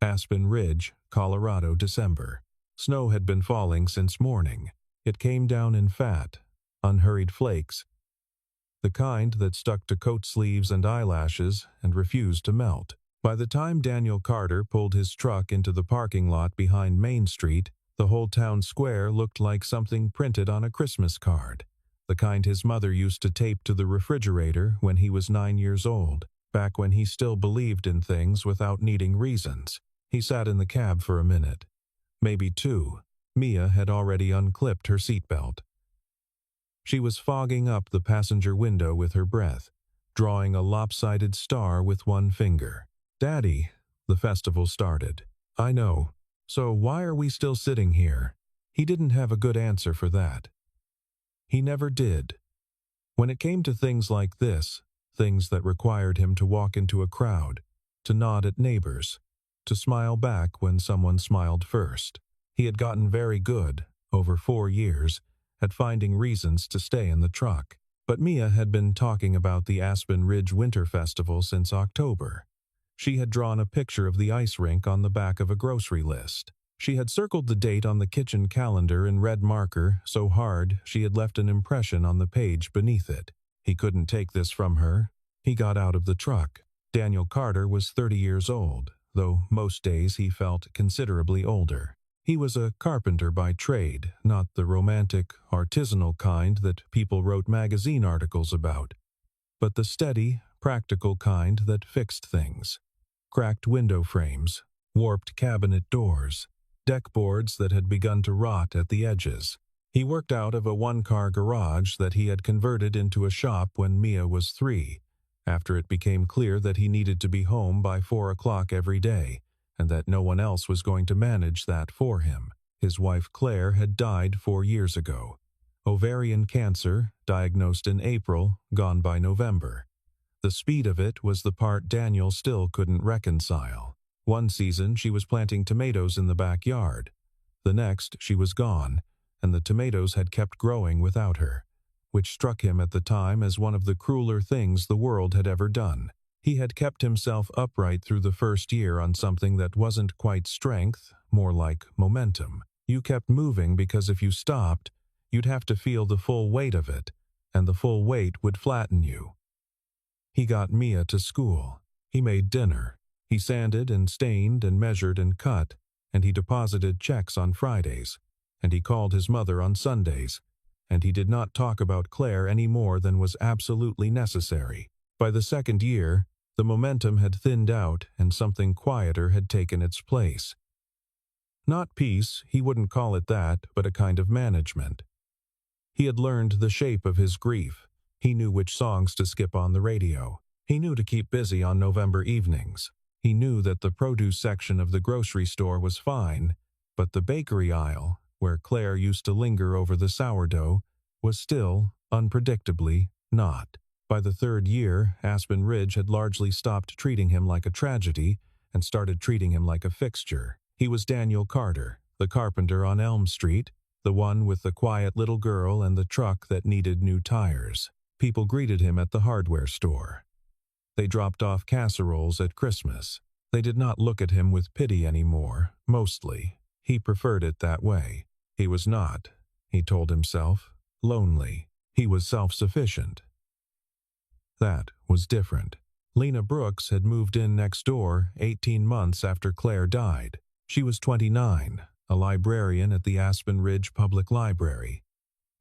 Aspen Ridge, Colorado, December. Snow had been falling since morning. It came down in fat, unhurried flakes, the kind that stuck to coat sleeves and eyelashes and refused to melt. By the time Daniel Carter pulled his truck into the parking lot behind Main Street, the whole town square looked like something printed on a Christmas card, the kind his mother used to tape to the refrigerator when he was 9 years old, back when he still believed in things without needing reasons. He sat in the cab for a minute, maybe two. Mia had already unclipped her seatbelt. She was fogging up the passenger window with her breath, drawing a lopsided star with one finger. "Daddy," the festival started. "I know. So why are we still sitting here?" He didn't have a good answer for that. He never did. When it came to things like this, things that required him to walk into a crowd, to nod at neighbors, to smile back when someone smiled first, he had gotten very good, over 4 years, at finding reasons to stay in the truck. But Mia had been talking about the Aspen Ridge Winter Festival since October. She had drawn a picture of the ice rink on the back of a grocery list. She had circled the date on the kitchen calendar in red marker so hard she had left an impression on the page beneath it. He couldn't take this from her. He got out of the truck. Daniel Carter was 30 years old, though most days he felt considerably older. He was a carpenter by trade, not the romantic, artisanal kind that people wrote magazine articles about, but the steady, practical kind that fixed things. Cracked window frames, warped cabinet doors, deck boards that had begun to rot at the edges. He worked out of a one-car garage that he had converted into a shop when Mia was 3, after it became clear that he needed to be home by 4 o'clock every day, and that no one else was going to manage that for him. His wife Claire had died 4 years ago. Ovarian cancer, diagnosed in April, gone by November. The speed of it was the part Daniel still couldn't reconcile. One season she was planting tomatoes in the backyard. The next she was gone, and the tomatoes had kept growing without her, which struck him at the time as one of the crueler things the world had ever done. He had kept himself upright through the first year on something that wasn't quite strength, more like momentum. You kept moving because if you stopped, you'd have to feel the full weight of it, and the full weight would flatten you. He got Mia to school. He made dinner. He sanded and stained and measured and cut, and he deposited checks on Fridays, and he called his mother on Sundays, and he did not talk about Claire any more than was absolutely necessary. By the second year, the momentum had thinned out and something quieter had taken its place. Not peace, he wouldn't call it that, but a kind of management. He had learned the shape of his grief. He knew which songs to skip on the radio. He knew to keep busy on November evenings. He knew that the produce section of the grocery store was fine, but the bakery aisle, where Claire used to linger over the sourdough, was still, unpredictably, not. By the third year, Aspen Ridge had largely stopped treating him like a tragedy and started treating him like a fixture. He was Daniel Carter, the carpenter on Elm Street, the one with the quiet little girl and the truck that needed new tires. People greeted him at the hardware store. They dropped off casseroles at Christmas. They did not look at him with pity anymore, mostly. He preferred it that way. He was not, he told himself, lonely. He was self-sufficient. That was different. Lena Brooks had moved in next door 18 months after Claire died. She was 29, a librarian at the Aspen Ridge Public Library,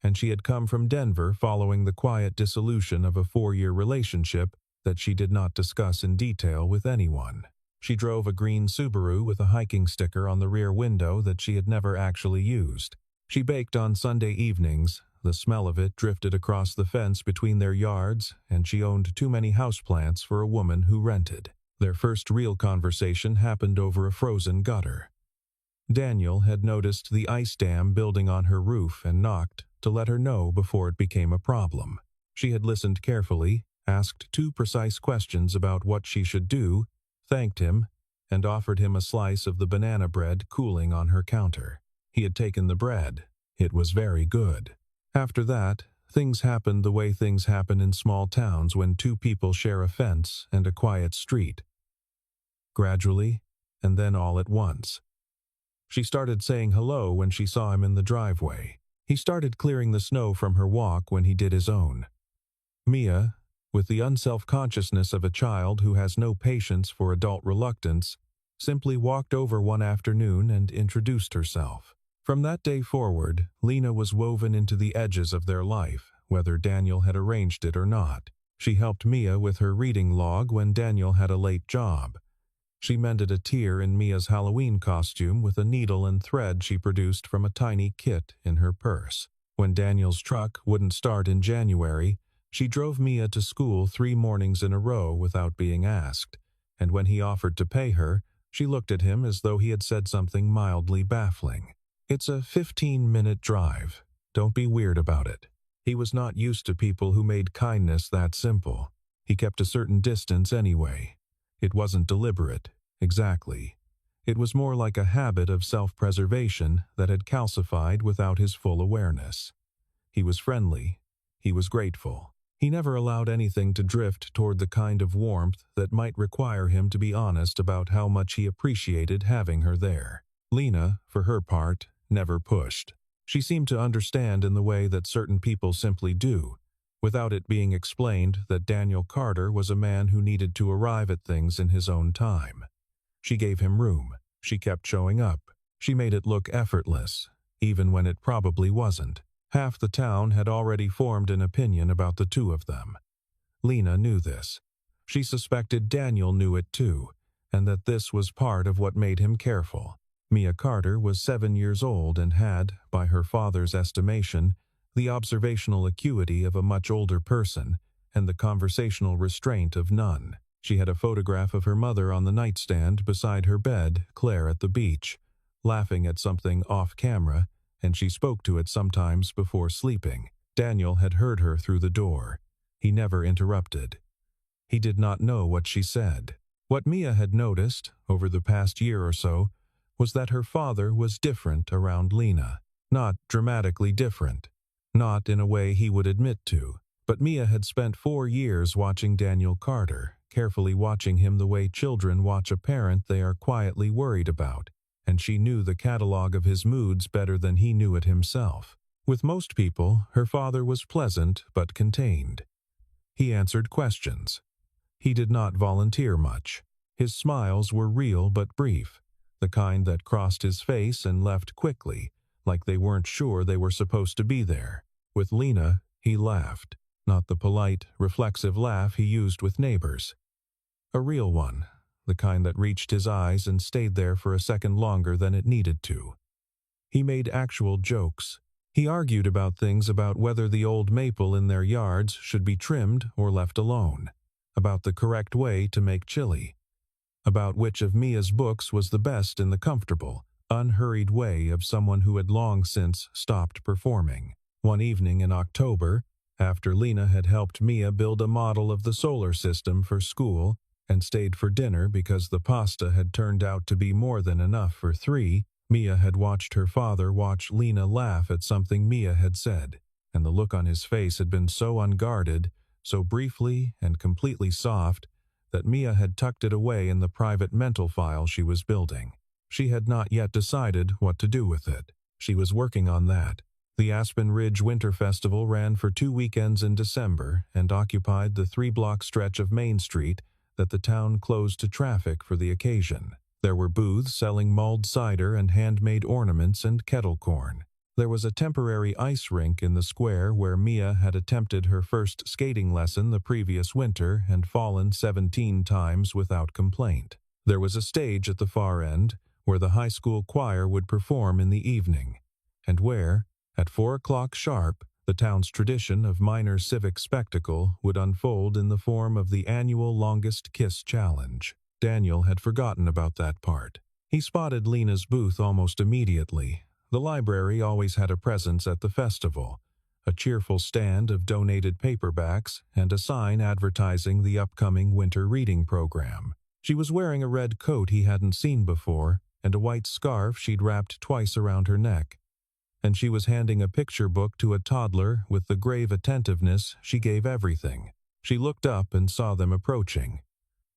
and she had come from Denver following the quiet dissolution of a 4-year relationship that she did not discuss in detail with anyone. She drove a green Subaru with a hiking sticker on the rear window that she had never actually used. She baked on Sunday evenings. The smell of it drifted across the fence between their yards, and she owned too many houseplants for a woman who rented. Their first real conversation happened over a frozen gutter. Daniel had noticed the ice dam building on her roof and knocked to let her know before it became a problem. She had listened carefully, asked 2 precise questions about what she should do, thanked him, and offered him a slice of the banana bread cooling on her counter. He had taken the bread. It was very good. After that, things happened the way things happen in small towns when 2 people share a fence and a quiet street. Gradually, and then all at once. She started saying hello when she saw him in the driveway. He started clearing the snow from her walk when he did his own. Mia, with the unself-consciousness of a child who has no patience for adult reluctance, simply walked over one afternoon and introduced herself. From that day forward, Lena was woven into the edges of their life, whether Daniel had arranged it or not. She helped Mia with her reading log when Daniel had a late job. She mended a tear in Mia's Halloween costume with a needle and thread she produced from a tiny kit in her purse. When Daniel's truck wouldn't start in January, she drove Mia to school 3 mornings in a row without being asked, and when he offered to pay her, she looked at him as though he had said something mildly baffling. "It's a 15-minute drive. Don't be weird about it." He was not used to people who made kindness that simple. He kept a certain distance anyway. It wasn't deliberate, exactly. It was more like a habit of self-preservation that had calcified without his full awareness. He was friendly. He was grateful. He never allowed anything to drift toward the kind of warmth that might require him to be honest about how much he appreciated having her there. Lena, for her part, never pushed. She seemed to understand in the way that certain people simply do, without it being explained that Daniel Carter was a man who needed to arrive at things in his own time. She gave him room. She kept showing up. She made it look effortless, even when it probably wasn't. Half the town had already formed an opinion about the two of them. Lena knew this. She suspected Daniel knew it too, and that this was part of what made him careful. Mia Carter was 7 years old and had, by her father's estimation, the observational acuity of a much older person and the conversational restraint of none. She had a photograph of her mother on the nightstand beside her bed, Claire at the beach, laughing at something off-camera, and she spoke to it sometimes before sleeping. Daniel had heard her through the door. He never interrupted. He did not know what she said. What Mia had noticed, over the past year or so, was that her father was different around Lena. Not dramatically different. Not in a way he would admit to. But Mia had spent 4 years watching Daniel Carter, carefully watching him the way children watch a parent they are quietly worried about, and she knew the catalog of his moods better than he knew it himself. With most people, her father was pleasant but contained. He answered questions. He did not volunteer much. His smiles were real but brief, the kind that crossed his face and left quickly, like they weren't sure they were supposed to be there. With Lena, he laughed, not the polite, reflexive laugh he used with neighbors. A real one, the kind that reached his eyes and stayed there for a second longer than it needed to. He made actual jokes. He argued about things, about whether the old maple in their yards should be trimmed or left alone, about the correct way to make chili, about which of Mia's books was the best in the comfortable, unhurried way of someone who had long since stopped performing. One evening in October, after Lena had helped Mia build a model of the solar system for school and stayed for dinner because the pasta had turned out to be more than enough for 3, Mia had watched her father watch Lena laugh at something Mia had said, and the look on his face had been so unguarded, so briefly and completely soft, that Mia had tucked it away in the private mental file she was building. She had not yet decided what to do with it. She was working on that. The Aspen Ridge Winter Festival ran for 2 weekends in December and occupied the 3-block stretch of Main Street that the town closed to traffic for the occasion. There were booths selling mulled cider and handmade ornaments and kettle corn. There was a temporary ice rink in the square where Mia had attempted her first skating lesson the previous winter and fallen 17 times without complaint. There was a stage at the far end where the high school choir would perform in the evening, and where, at 4 o'clock sharp, the town's tradition of minor civic spectacle would unfold in the form of the annual Longest Kiss Challenge. Daniel had forgotten about that part. He spotted Lena's booth almost immediately. The library always had a presence at the festival, a cheerful stand of donated paperbacks and a sign advertising the upcoming winter reading program. She was wearing a red coat he hadn't seen before and a white scarf she'd wrapped twice around her neck, and she was handing a picture book to a toddler with the grave attentiveness she gave everything. She looked up and saw them approaching.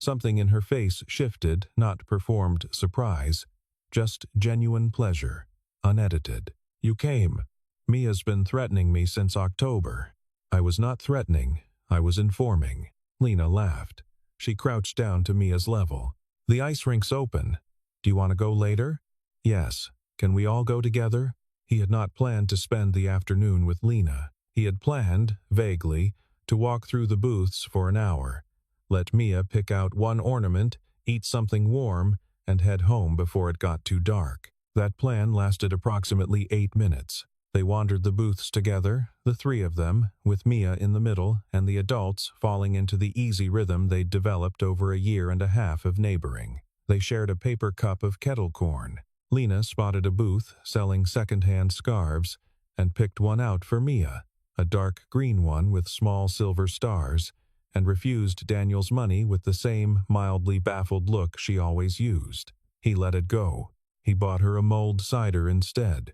Something in her face shifted, not performed surprise, just genuine pleasure, unedited. "You came. Mia's been threatening me since October." "I was not threatening, I was informing." Lena laughed. She crouched down to Mia's level. "The ice rink's open. Do you want to go later?" "Yes. Can we all go together?" He had not planned to spend the afternoon with Lena. He had planned, vaguely, to walk through the booths for an hour, let Mia pick out one ornament, eat something warm, and head home before it got too dark. That plan lasted approximately 8 minutes. They wandered the booths together, the three of them, with Mia in the middle and the adults falling into the easy rhythm they'd developed over a year and a half of neighboring. They shared a paper cup of kettle corn. Lena spotted a booth selling second-hand scarves and picked one out for Mia, a dark green one with small silver stars, and refused Daniel's money with the same mildly baffled look she always used. He let it go. He bought her a mulled cider instead.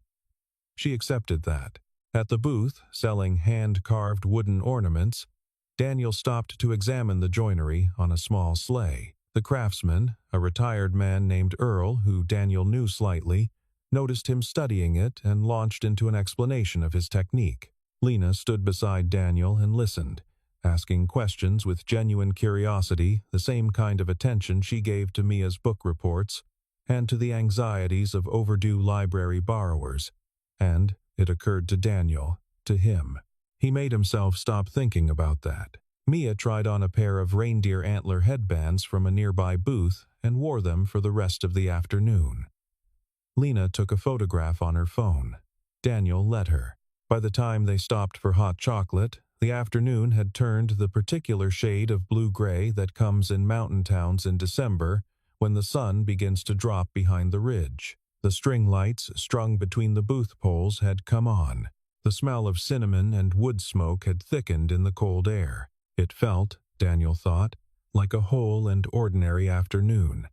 She accepted that. At the booth, selling hand-carved wooden ornaments, Daniel stopped to examine the joinery on a small sleigh. The craftsman, a retired man named Earl, who Daniel knew slightly, noticed him studying it and launched into an explanation of his technique. Lena stood beside Daniel and listened, asking questions with genuine curiosity, the same kind of attention she gave to Mia's book reports and to the anxieties of overdue library borrowers. And, it occurred to Daniel, to him. He made himself stop thinking about that. Mia tried on a pair of reindeer antler headbands from a nearby booth and wore them for the rest of the afternoon. Lena took a photograph on her phone. Daniel let her. By the time they stopped for hot chocolate, the afternoon had turned the particular shade of blue-gray that comes in mountain towns in December when the sun begins to drop behind the ridge. The string lights strung between the booth poles had come on. The smell of cinnamon and wood smoke had thickened in the cold air. It felt, Daniel thought, like a whole and ordinary afternoon.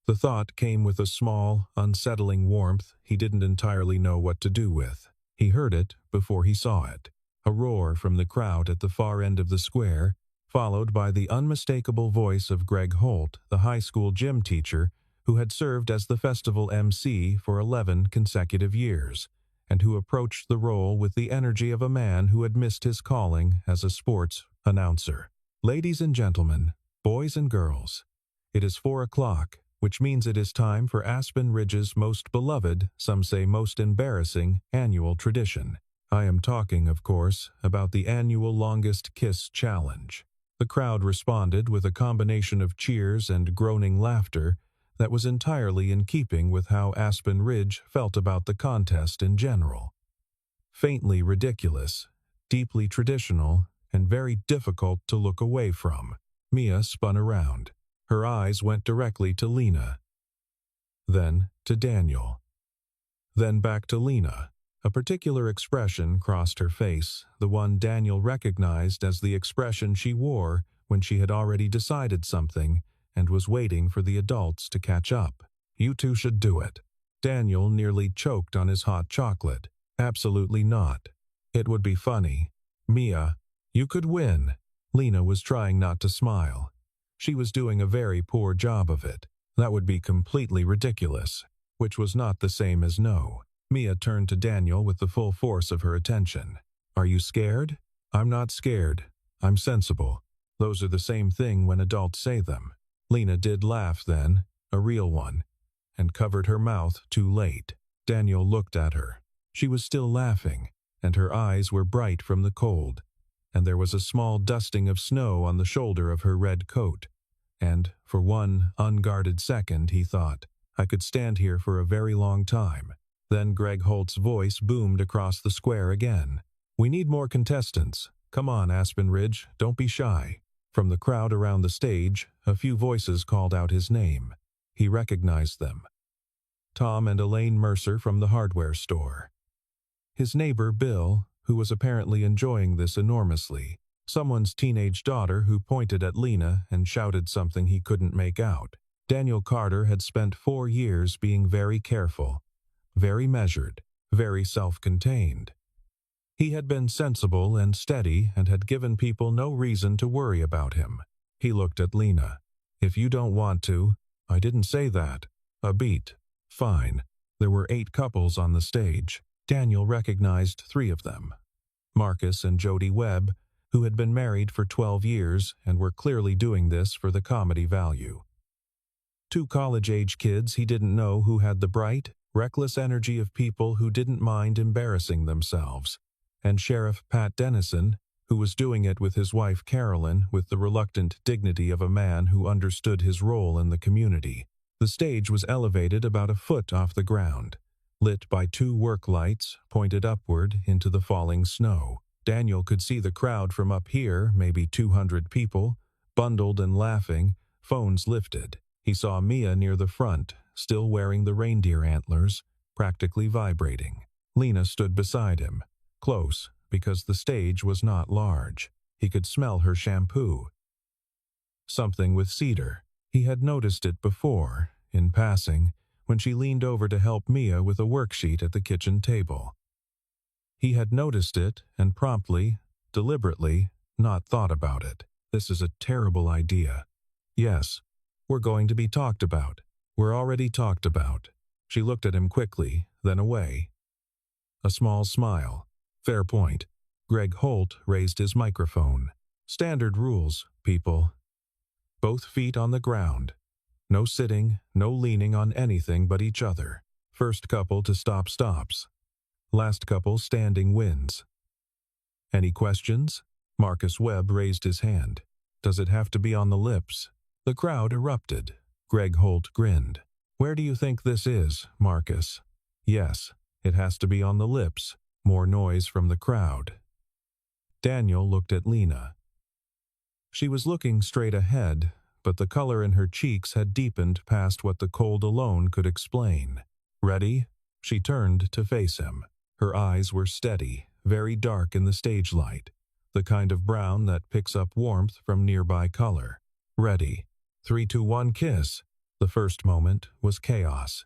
The thought came with a small, unsettling warmth he didn't entirely know what to do with. He heard it before he saw it. A roar from the crowd at the far end of the square, followed by the unmistakable voice of Greg Holt, the high school gym teacher who had served as the festival MC for 11 consecutive years, and who approached the role with the energy of a man who had missed his calling as a sports announcer. "Ladies and gentlemen, boys and girls, it is 4 o'clock, which means it is time for Aspen Ridge's most beloved, some say most embarrassing, annual tradition. I am talking, of course, about the annual Longest Kiss Challenge." The crowd responded with a combination of cheers and groaning laughter that was entirely in keeping with how Aspen Ridge felt about the contest in general. Faintly ridiculous, deeply traditional, and very difficult to look away from. Mia spun around. Her eyes went directly to Lena, then to Daniel, then back to Lena. A particular expression crossed her face, the one Daniel recognized as the expression she wore when she had already decided something and was waiting for the adults to catch up. "You two should do it." Daniel nearly choked on his hot chocolate. "Absolutely not. It would be funny. Mia, you could win." Lena was trying not to smile. She was doing a very poor job of it. That would be completely ridiculous, which was not the same as no. Mia turned to Daniel with the full force of her attention. "Are you scared?" "I'm not scared. I'm sensible. Those are the same thing when adults say them." Lena did laugh then, a real one, and covered her mouth too late. Daniel looked at her. She was still laughing, and her eyes were bright from the cold, and there was a small dusting of snow on the shoulder of her red coat. And, for one unguarded second, he thought, I could stand here for a very long time. Then Greg Holt's voice boomed across the square again. "We need more contestants. Come on, Aspen Ridge, don't be shy." From the crowd around the stage, a few voices called out his name. He recognized them. Tom and Elaine Mercer from the hardware store. His neighbor Bill, who was apparently enjoying this enormously. Someone's teenage daughter who pointed at Lena and shouted something he couldn't make out. Daniel Carter had spent 4 years being very careful, very measured, very self-contained. He had been sensible and steady and had given people no reason to worry about him. He looked at Lena. If you don't want to, I didn't say that. A beat. Fine. There were 8 couples on the stage. Daniel recognized 3 of them. Marcus and Jody Webb, who had been married for 12 years and were clearly doing this for the comedy value. 2 college-age kids he didn't know who had the bright, reckless energy of people who didn't mind embarrassing themselves. And Sheriff Pat Dennison, who was doing it with his wife Carolyn with the reluctant dignity of a man who understood his role in the community. The stage was elevated about a foot off the ground, lit by 2 work lights pointed upward into the falling snow. Daniel could see the crowd from up here, maybe 200 people, bundled and laughing, phones lifted. He saw Mia near the front, still wearing the reindeer antlers, practically vibrating. Lena stood beside him, close, because the stage was not large. He could smell her shampoo. Something with cedar. He had noticed it before, in passing, when she leaned over to help Mia with a worksheet at the kitchen table. He had noticed it and promptly, deliberately, not thought about it. This is a terrible idea. Yes, we're going to be talked about. We're already talked about. She looked at him quickly, then away. A small smile. Fair point. Greg Holt raised his microphone. Standard rules, people. Both feet on the ground. No sitting, no leaning on anything but each other. First couple to stop stops. Last couple standing wins. Any questions? Marcus Webb raised his hand. Does it have to be on the lips? The crowd erupted. Greg Holt grinned. Where do you think this is, Marcus? Yes, it has to be on the lips. More noise from the crowd. Daniel looked at Lena. She was looking straight ahead, but the color in her cheeks had deepened past what the cold alone could explain. Ready? She turned to face him. Her eyes were steady, very dark in the stage light, the kind of brown that picks up warmth from nearby color. Ready. 3, 2, 1, kiss. The first moment was chaos.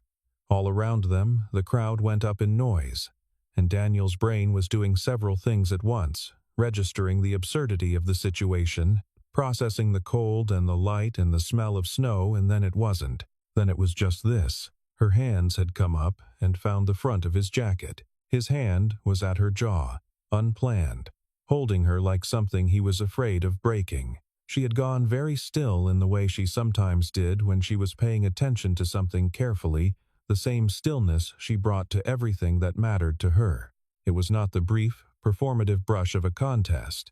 All around them, the crowd went up in noise, and Daniel's brain was doing several things at once, registering the absurdity of the situation, processing the cold and the light and the smell of snow, and then it wasn't. Then it was just this. Her hands had come up and found the front of his jacket. His hand was at her jaw, unplanned, holding her like something he was afraid of breaking. She had gone very still in the way she sometimes did when she was paying attention to something carefully, the same stillness she brought to everything that mattered to her. It was not the brief, performative brush of a contest.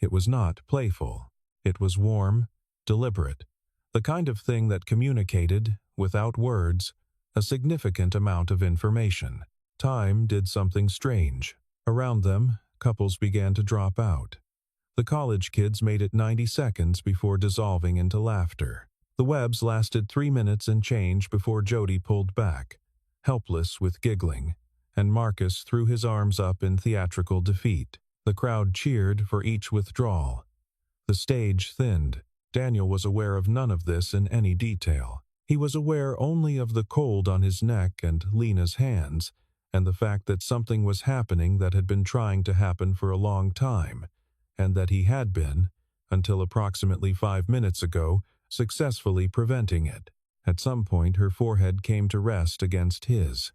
It was not playful. It was warm, deliberate, the kind of thing that communicated, without words, a significant amount of information. Time did something strange. Around them, couples began to drop out. The college kids made it 90 seconds before dissolving into laughter. The Webbs lasted 3 minutes and change before Jody pulled back, helpless with giggling, and Marcus threw his arms up in theatrical defeat. The crowd cheered for each withdrawal. The stage thinned. Daniel was aware of none of this in any detail. He was aware only of the cold on his neck and Lena's hands, and the fact that something was happening that had been trying to happen for a long time, and that he had been, until approximately 5 minutes ago, successfully preventing it. At some point her forehead came to rest against his.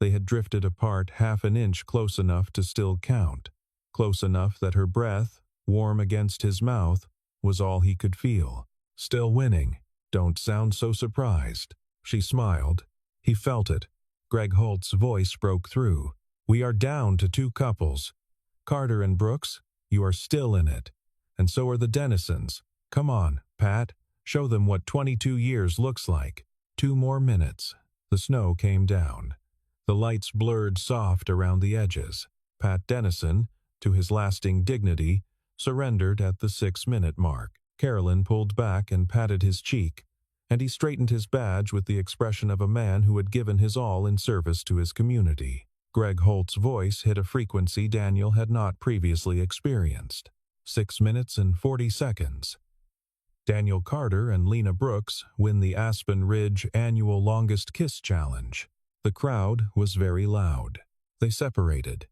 They had drifted apart half an inch close enough to still count, close enough that her breath, warm against his mouth, was all he could feel. Still winning. Don't sound so surprised. She smiled. He felt it. Greg Holt's voice broke through. We are down to 2 couples. Carter and Brooks, you are still in it. And so are the Dennisons. Come on, Pat. Show them what 22 years looks like. 2 more minutes. The snow came down. The lights blurred soft around the edges. Pat Dennison, to his lasting dignity, surrendered at the 6-minute mark. Carolyn pulled back and patted his cheek, and he straightened his badge with the expression of a man who had given his all in service to his community. Greg Holt's voice hit a frequency Daniel had not previously experienced. 6 minutes and 40 seconds. Daniel Carter and Lena Brooks win the Aspen Ridge annual Longest Kiss Challenge. The crowd was very loud. They separated.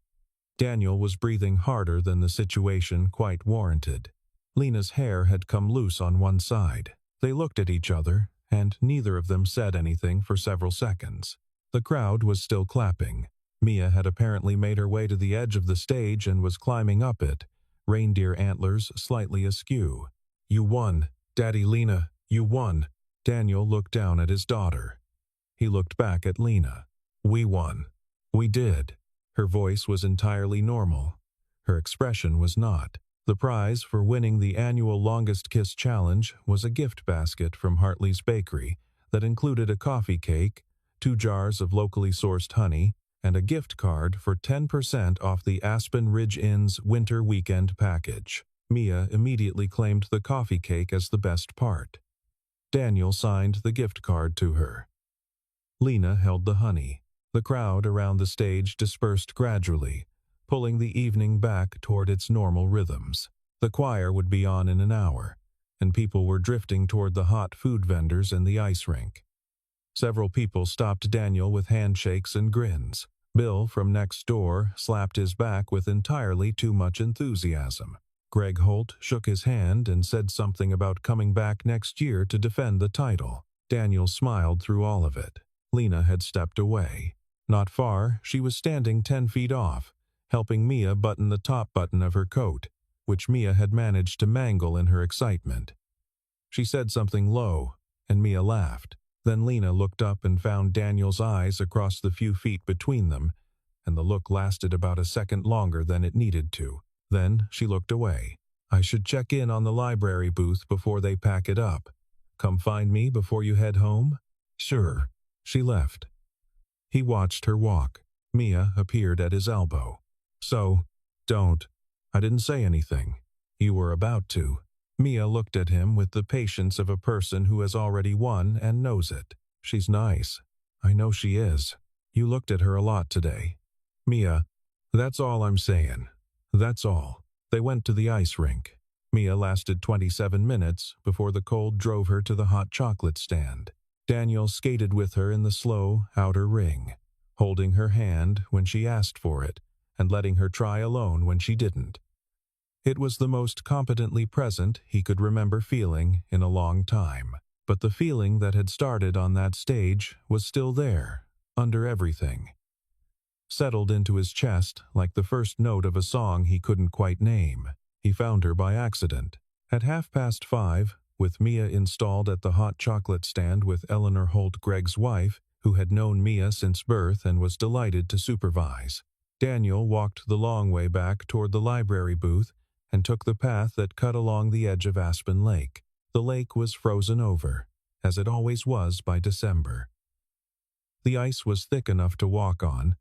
Daniel was breathing harder than the situation quite warranted. Lena's hair had come loose on one side. They looked at each other, and neither of them said anything for several seconds. The crowd was still clapping. Mia had apparently made her way to the edge of the stage and was climbing up it, reindeer antlers slightly askew. "You won, Daddy Lena, you won." Daniel looked down at his daughter. He looked back at Lena. "We won. We did." Her voice was entirely normal. Her expression was not. The prize for winning the annual Longest Kiss Challenge was a gift basket from Hartley's Bakery that included a coffee cake, 2 jars of locally sourced honey, and a gift card for 10% off the Aspen Ridge Inn's winter weekend package. Mia immediately claimed the coffee cake as the best part. Daniel signed the gift card to her. Lena held the honey. The crowd around the stage dispersed gradually, pulling the evening back toward its normal rhythms. The choir would be on in an hour, and people were drifting toward the hot food vendors and the ice rink. Several people stopped Daniel with handshakes and grins. Bill from next door slapped his back with entirely too much enthusiasm. Greg Holt shook his hand and said something about coming back next year to defend the title. Daniel smiled through all of it. Lena had stepped away. Not far, she was standing 10 feet off, helping Mia button the top button of her coat, which Mia had managed to mangle in her excitement. She said something low, and Mia laughed. Then Lena looked up and found Daniel's eyes across the few feet between them, and the look lasted about a second longer than it needed to. Then she looked away. "I should check in on the library booth before they pack it up. Come find me before you head home?" "Sure." She left. He watched her walk. Mia appeared at his elbow. "So, don't. I didn't say anything. You were about to." Mia looked at him with the patience of a person who has already won and knows it. "She's nice. I know she is. You looked at her a lot today." "Mia, that's all I'm saying. That's all." They went to the ice rink. Mia lasted 27 minutes before the cold drove her to the hot chocolate stand. Daniel skated with her in the slow outer ring, holding her hand when she asked for it, and letting her try alone when she didn't. It was the most competently present he could remember feeling in a long time, but the feeling that had started on that stage was still there, under everything. Settled into his chest like the first note of a song he couldn't quite name. He found her by accident. At 5:30, with Mia installed at the hot chocolate stand with Eleanor Holt, Greg's wife, who had known Mia since birth and was delighted to supervise. Daniel walked the long way back toward the library booth and took the path that cut along the edge of Aspen Lake. The lake was frozen over, as it always was by December. The ice was thick enough to walk on.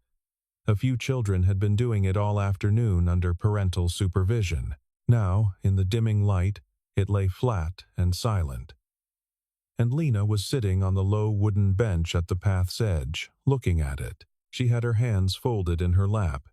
A few children had been doing it all afternoon under parental supervision. Now, in the dimming light, it lay flat and silent. And Lena was sitting on the low wooden bench at the path's edge, looking at it. She had her hands folded in her lap.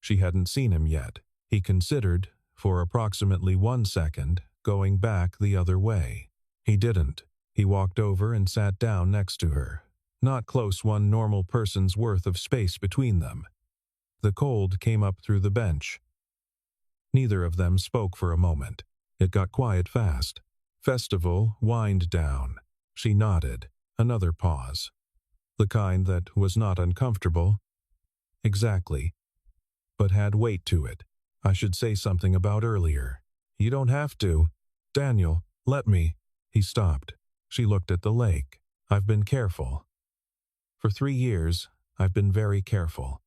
She hadn't seen him yet. He considered, for approximately 1 second, going back the other way. He didn't. He walked over and sat down next to her, not close one normal person's worth of space between them. The cold came up through the bench. Neither of them spoke for a moment. It got quiet fast. Festival wind down. She nodded. Another pause. The kind that was not uncomfortable. Exactly. But had weight to it. "I should say something about earlier." "You don't have to." "Daniel, let me." He stopped. She looked at the lake. "I've been careful. For 3 years, I've been very careful.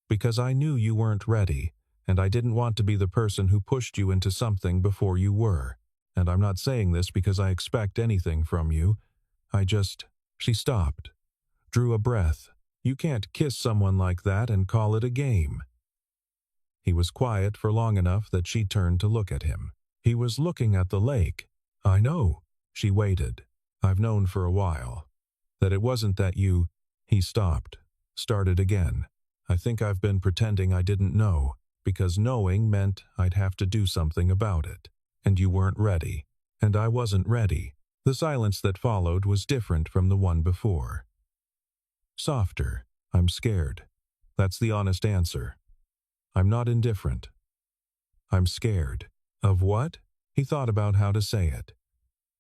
Because I knew you weren't ready, and I didn't want to be the person who pushed you into something before you were. And I'm not saying this because I expect anything from you. I just—" She stopped, drew a breath. "You can't kiss someone like that and call it a game." He was quiet for long enough that she turned to look at him. He was looking at the lake. "I know." She waited. "I've known for a while. That it wasn't that you—" He stopped, started again. "I think I've been pretending I didn't know, because knowing meant I'd have to do something about it. And you weren't ready. And I wasn't ready." The silence that followed was different from the one before. Softer. "I'm scared. That's the honest answer. I'm not indifferent. I'm scared." "Of what?" He thought about how to say it.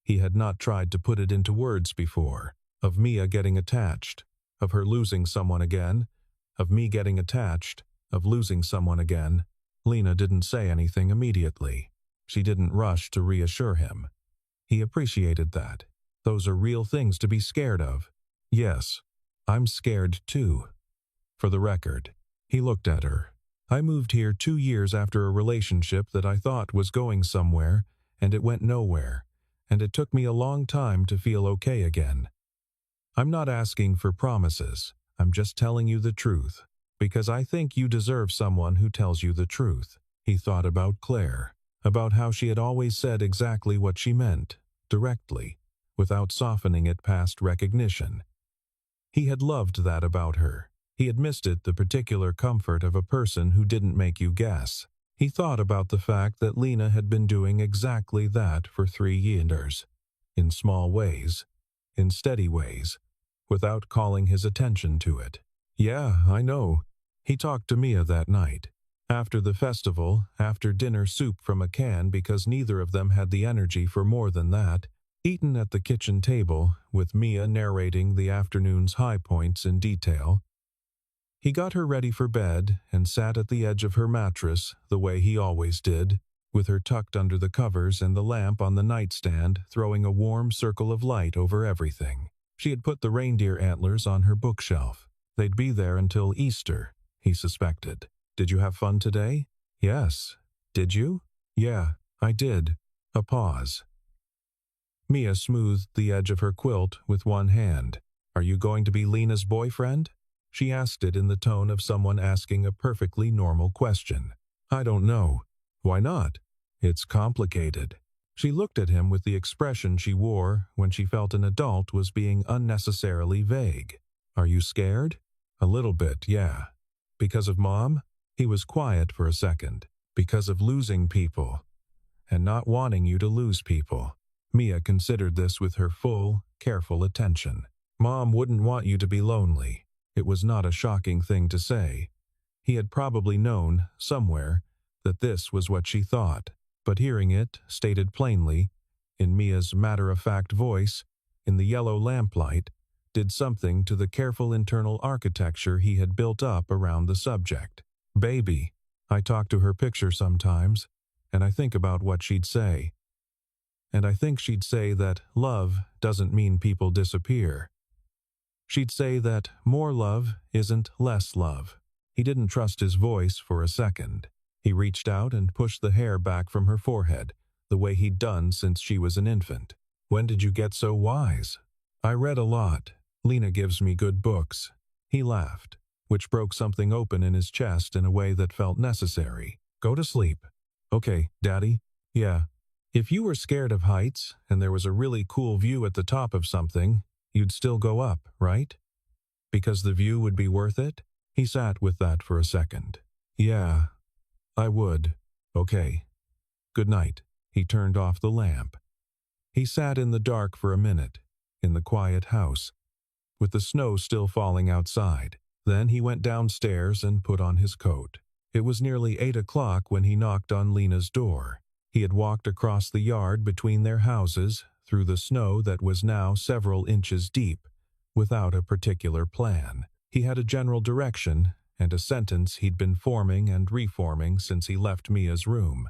He had not tried to put it into words before. Of Mia getting attached. Of her losing someone again. Of me getting attached. Of losing someone again. Lena didn't say anything immediately. She didn't rush to reassure him. He appreciated that. Those are real things to be scared of. Yes, I'm scared too. For the record, he looked at her. I moved here 2 years after a relationship that I thought was going somewhere, and it went nowhere, and it took me a long time to feel okay again. I'm not asking for promises. I'm just telling you the truth, because I think you deserve someone who tells you the truth. He thought about Claire, about how she had always said exactly what she meant, directly, without softening it past recognition. He had loved that about her. He had missed it, the particular comfort of a person who didn't make you guess. He thought about the fact that Lena had been doing exactly that for 3 years, in small ways, in steady ways, without calling his attention to it. Yeah, I know. He talked to Mia that night. After the festival, after dinner soup from a can because neither of them had the energy for more than that, eaten at the kitchen table, with Mia narrating the afternoon's high points in detail. He got her ready for bed and sat at the edge of her mattress the way he always did, with her tucked under the covers and the lamp on the nightstand throwing a warm circle of light over everything. She had put the reindeer antlers on her bookshelf. They'd be there until Easter, he suspected. Did you have fun today? Yes. Did you? Yeah, I did. A pause. Mia smoothed the edge of her quilt with one hand. Are you going to be Lena's boyfriend? She asked it in the tone of someone asking a perfectly normal question. I don't know. Why not? It's complicated. She looked at him with the expression she wore when she felt an adult was being unnecessarily vague. Are you scared? A little bit, yeah. Because of Mom? He was quiet for a second. Because of losing people. And not wanting you to lose people. Mia considered this with her full, careful attention. Mom wouldn't want you to be lonely. It was not a shocking thing to say. He had probably known, somewhere, that this was what she thought, but hearing it, stated plainly, in Mia's matter-of-fact voice, in the yellow lamplight, did something to the careful internal architecture he had built up around the subject. Baby, I talk to her picture sometimes, and I think about what she'd say. And I think she'd say that love doesn't mean people disappear. She'd say that more love isn't less love. He didn't trust his voice for a second. He reached out and pushed the hair back from her forehead, the way he'd done since she was an infant. When did you get so wise? I read a lot. Lena gives me good books. He laughed, which broke something open in his chest in a way that felt necessary. Go to sleep. Okay, Daddy? Yeah. If you were scared of heights and there was a really cool view at the top of something, you'd still go up, right? Because the view would be worth it? He sat with that for a second. Yeah, I would. Okay. Good night. He turned off the lamp. He sat in the dark for a minute, in the quiet house, with the snow still falling outside. Then he went downstairs and put on his coat. It was nearly 8 o'clock when he knocked on Lena's door. He had walked across the yard between their houses, through the snow that was now several inches deep, without a particular plan. He had a general direction, and a sentence he'd been forming and reforming since he left Mia's room.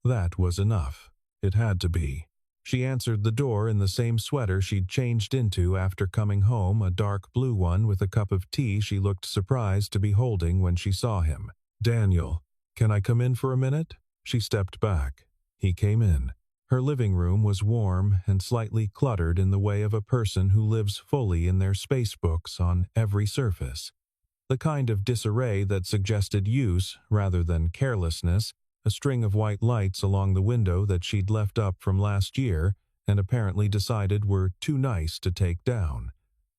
That was enough. It had to be. She answered the door in the same sweater she'd changed into after coming home, a dark blue one with a cup of tea she looked surprised to be holding when she saw him. Daniel, can I come in for a minute? She stepped back. He came in. Her living room was warm and slightly cluttered in the way of a person who lives fully in their space books on every surface. The kind of disarray that suggested use rather than carelessness, a string of white lights along the window that she'd left up from last year and apparently decided were too nice to take down,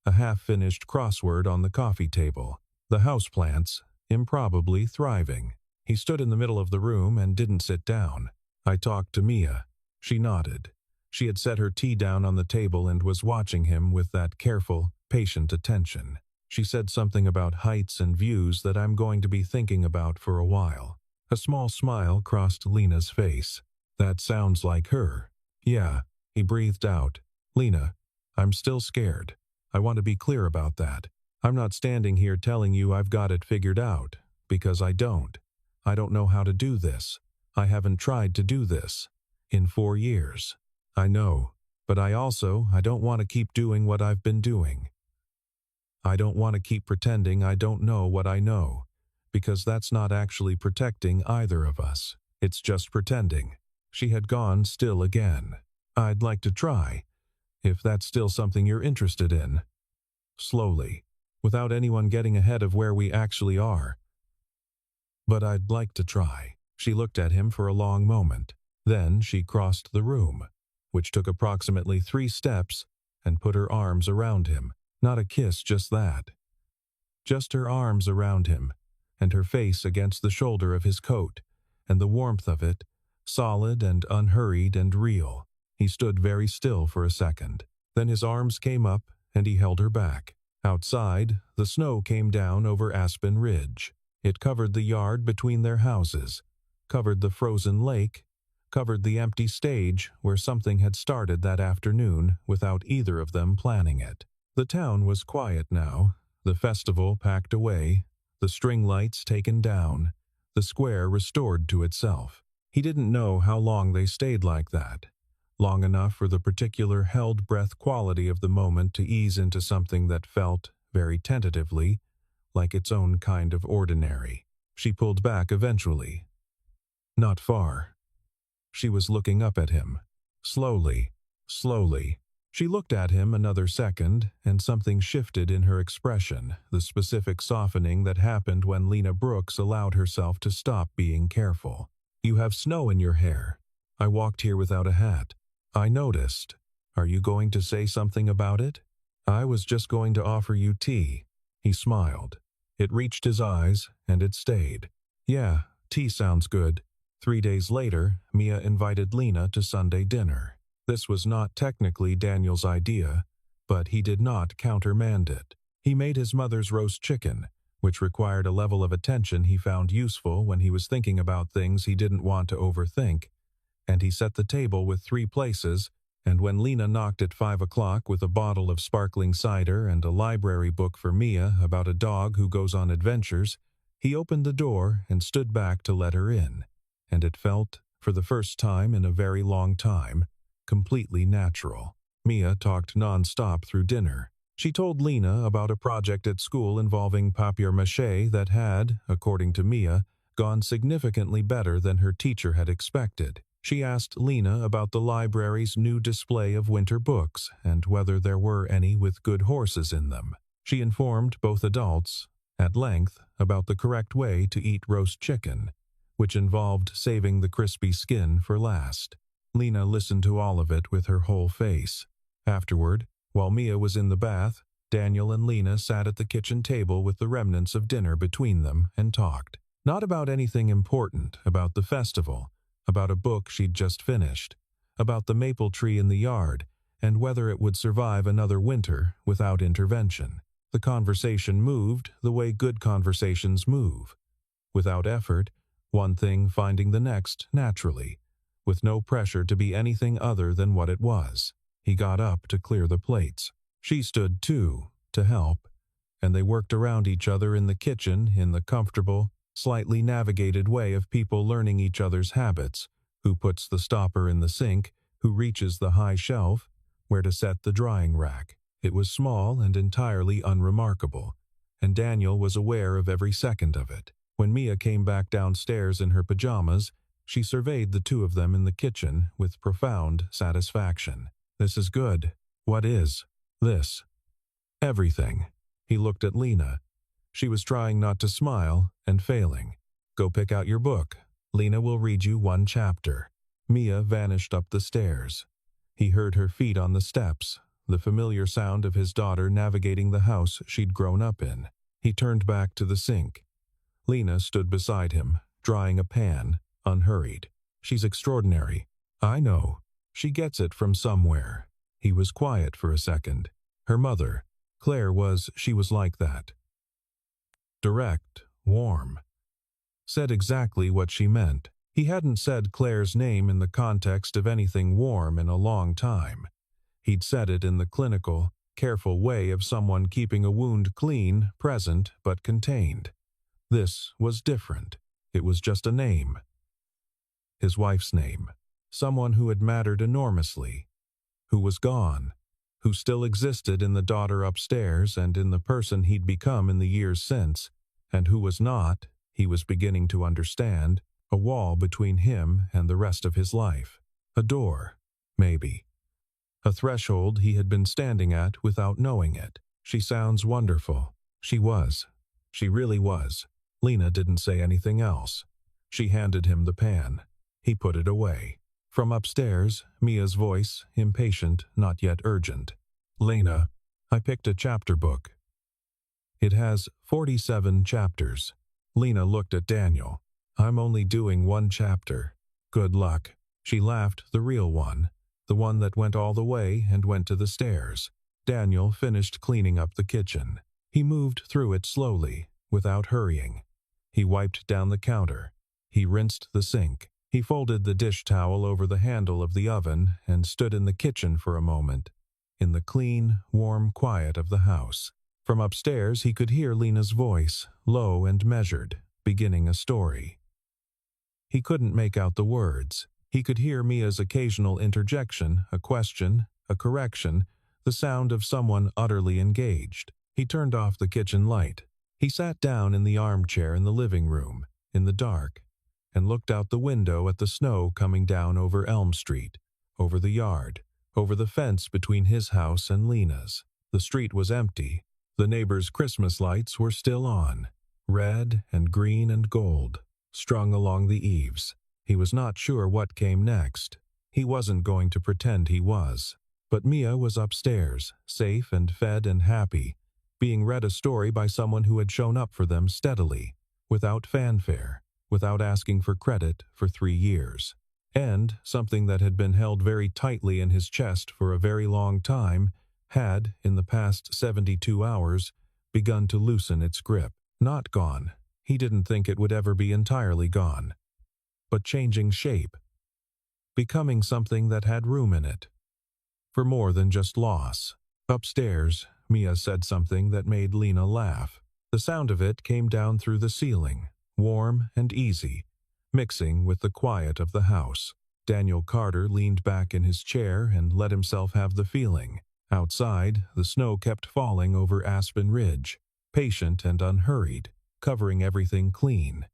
a half-finished crossword on the coffee table, the houseplants, improbably thriving. He stood in the middle of the room and didn't sit down. I talked to Mia. She nodded. She had set her tea down on the table and was watching him with that careful, patient attention. She said something about heights and views that I'm going to be thinking about for a while. A small smile crossed Lena's face. That sounds like her. Yeah, he breathed out. Lena, I'm still scared. I want to be clear about that. I'm not standing here telling you I've got it figured out, because I don't. I don't know how to do this. I haven't tried to do this in 4 years. I know, but I don't want to keep doing what I've been doing. I don't want to keep pretending I don't know what I know, because that's not actually protecting either of us. It's just pretending. She had gone still again. I'd like to try, if that's still something you're interested in. Slowly, without anyone getting ahead of where we actually are. But I'd like to try. She looked at him for a long moment. Then she crossed the room, which took approximately 3 steps, and put her arms around him. Not a kiss, just that. Just her arms around him, and her face against the shoulder of his coat, and the warmth of it, solid and unhurried and real. He stood very still for a second. Then his arms came up, and he held her back. Outside, the snow came down over Aspen Ridge. It covered the yard between their houses, covered the frozen lake, covered the empty stage where something had started that afternoon without either of them planning it. The town was quiet now, the festival packed away, the string lights taken down, the square restored to itself. He didn't know how long they stayed like that. Long enough for the particular held-breath quality of the moment to ease into something that felt, very tentatively, like its own kind of ordinary. She pulled back eventually. Not far. She was looking up at him. Slowly, slowly. She looked at him another second, and something shifted in her expression, the specific softening that happened when Lena Brooks allowed herself to stop being careful. You have snow in your hair. I walked here without a hat. I noticed. Are you going to say something about it? I was just going to offer you tea. He smiled. It reached his eyes, and it stayed. Yeah, tea sounds good. 3 days later, Mia invited Lena to Sunday dinner. This was not technically Daniel's idea, but he did not countermand it. He made his mother's roast chicken, which required a level of attention he found useful when he was thinking about things he didn't want to overthink, and he set the table with 3 places, and when Lena knocked at 5 o'clock with a bottle of sparkling cider and a library book for Mia about a dog who goes on adventures, he opened the door and stood back to let her in, and it felt, for the first time in a very long time, completely natural. Mia talked non-stop through dinner. She told Lena about a project at school involving papier-mâché that had, according to Mia, gone significantly better than her teacher had expected. She asked Lena about the library's new display of winter books and whether there were any with good horses in them. She informed both adults, at length, about the correct way to eat roast chicken, which involved saving the crispy skin for last. Lena listened to all of it with her whole face. Afterward, while Mia was in the bath, Daniel and Lena sat at the kitchen table with the remnants of dinner between them and talked. Not about anything important, about the festival, about a book she'd just finished, about the maple tree in the yard, and whether it would survive another winter without intervention. The conversation moved the way good conversations move. Without effort, one thing finding the next naturally, with no pressure to be anything other than what it was. He got up to clear the plates. She stood too, to help, and they worked around each other in the kitchen in the comfortable, slightly navigated way of people learning each other's habits, who puts the stopper in the sink, who reaches the high shelf, where to set the drying rack. It was small and entirely unremarkable, and Daniel was aware of every second of it. When Mia came back downstairs in her pajamas, she surveyed the 2 of them in the kitchen with profound satisfaction. This is good. What is this? Everything. He looked at Lena. She was trying not to smile and failing. Go pick out your book. Lena will read you 1 chapter. Mia vanished up the stairs. He heard her feet on the steps, the familiar sound of his daughter navigating the house she'd grown up in. He turned back to the sink. Lena stood beside him, drying a pan, unhurried. She's extraordinary. I know. She gets it from somewhere. He was quiet for a second. Her mother, Claire, she was like that. Direct, warm. Said exactly what she meant. He hadn't said Claire's name in the context of anything warm in a long time. He'd said it in the clinical, careful way of someone keeping a wound clean, present, but contained. This was different. It was just a name. His wife's name. Someone who had mattered enormously. Who was gone. Who still existed in the daughter upstairs and in the person he'd become in the years since, and who was not, he was beginning to understand, a wall between him and the rest of his life. A door, maybe. A threshold he had been standing at without knowing it. She sounds wonderful. She was. She really was. Lena didn't say anything else. She handed him the pan. He put it away. From upstairs, Mia's voice, impatient, not yet urgent. "Lena, I picked a chapter book. It has 47 chapters. Lena looked at Daniel. "I'm only doing one chapter. Good luck." She laughed, the real one. The one that went all the way and went to the stairs. Daniel finished cleaning up the kitchen. He moved through it slowly, without hurrying. He wiped down the counter. He rinsed the sink. He folded the dish towel over the handle of the oven and stood in the kitchen for a moment, in the clean, warm quiet of the house. From upstairs he could hear Lena's voice, low and measured, beginning a story. He couldn't make out the words. He could hear Mia's occasional interjection, a question, a correction, the sound of someone utterly engaged. He turned off the kitchen light. He sat down in the armchair in the living room, in the dark, and looked out the window at the snow coming down over Elm Street, over the yard, over the fence between his house and Lena's. The street was empty. The neighbors' Christmas lights were still on, red and green and gold, strung along the eaves. He was not sure what came next. He wasn't going to pretend he was. But Mia was upstairs, safe and fed and happy, being read a story by someone who had shown up for them steadily, without fanfare, without asking for credit for 3 years. And something that had been held very tightly in his chest for a very long time had, in the past 72 hours, begun to loosen its grip. Not gone. He didn't think it would ever be entirely gone. But changing shape. Becoming something that had room in it. For more than just loss. Upstairs, Mia said something that made Lena laugh. The sound of it came down through the ceiling, warm and easy, mixing with the quiet of the house. Daniel Carter leaned back in his chair and let himself have the feeling. Outside, the snow kept falling over Aspen Ridge, patient and unhurried, covering everything clean.